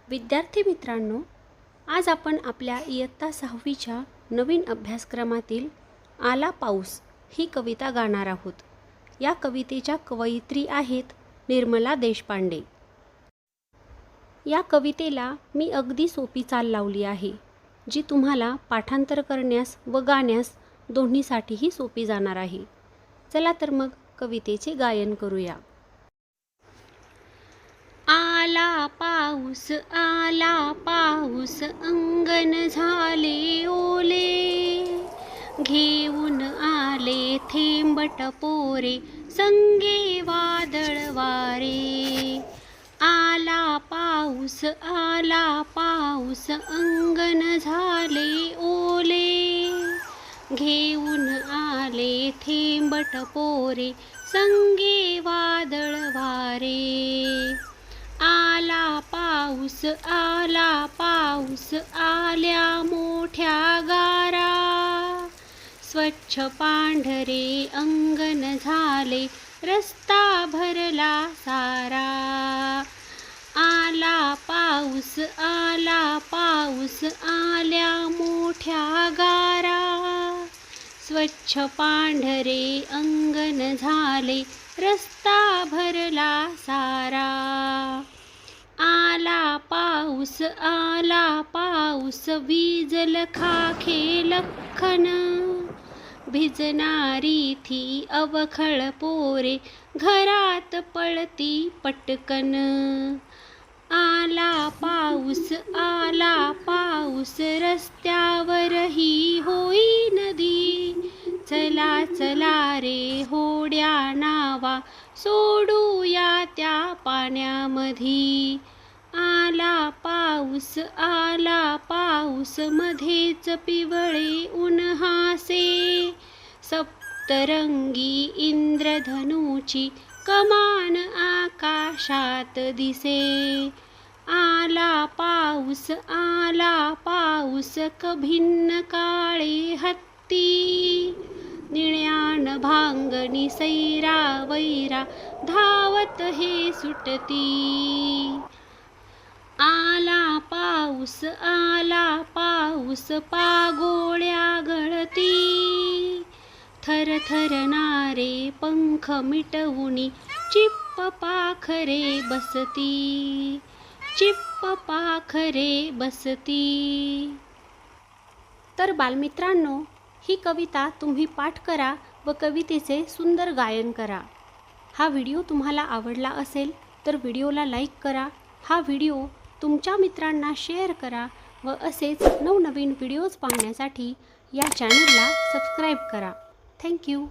विद्यार्थी मित्रांनो, आज आपण आपल्या इयत्ता 6वीच्या नवीन अभ्यासक्रमातील आला पाऊस ही कविता गाणार आहोत. या कवितेच्या कवयित्री आहेत निर्मला देशपांडे. या कवितेला मी अगदी सोपी चाल लावली आहे, जी तुम्हाला पाठांतर करण्यास व गाण्यास दोन्हीसाठीही सोपी जाणार आहे. चला तर मग कवितेचे गायन करूया. आला पाऊस अंगण झाले ओले, घेऊन आले थेंब टपोरे संगे वादळ वारे. आला पाऊस अंगण झाले ओले, घेऊन आले थेंब टपोरे संगे वादळ वारे. आला पाऊस आल्या मोठ्या गारा, स्वच्छ पांढरे अंगण झाले रस्ता भरला सारा. आला पाऊस आल्या मोठ्या गारा, स्वच्छ पांढरे अंगण झाले रस्ता भरला सारा. आला पाऊस वीजल खाखे लखन, भिजणारी थी अवखळ पोरे घरात पळती पटकन. आला पाऊस रस्त्यावरही होई नदी, चला रे होड्या नावा सोडूया त्या पाण्यामधी. आला पाऊस मध्येच पिवळे उन्हासे, सप्तरंगी इंद्रधनुची कमान आकाशात दिसे. आला पाऊस कभिन्न काळे हत्ती, निळ्यान भांगणी सैरा वैरा धावत हे सुटती. आला पाऊस पागोळ्या गळती, थरथरणारे पंख मिटवुनी चिप्प पाखरे बसती. तर बालमित्रांनो, ही कविता तुम्ही पाठ करा व कवितेचे सुंदर गायन करा. हा व्हिडिओ तुम्हाला आवडला असेल तर व्हिडिओला लाईक करा, हा व्हिडिओ तुमच्या मित्रांना शेअर करा व असेच नवनवीन व्हिडिओज पाहण्यासाठी या चॅनलला सबस्क्राईब करा. थँक्यू.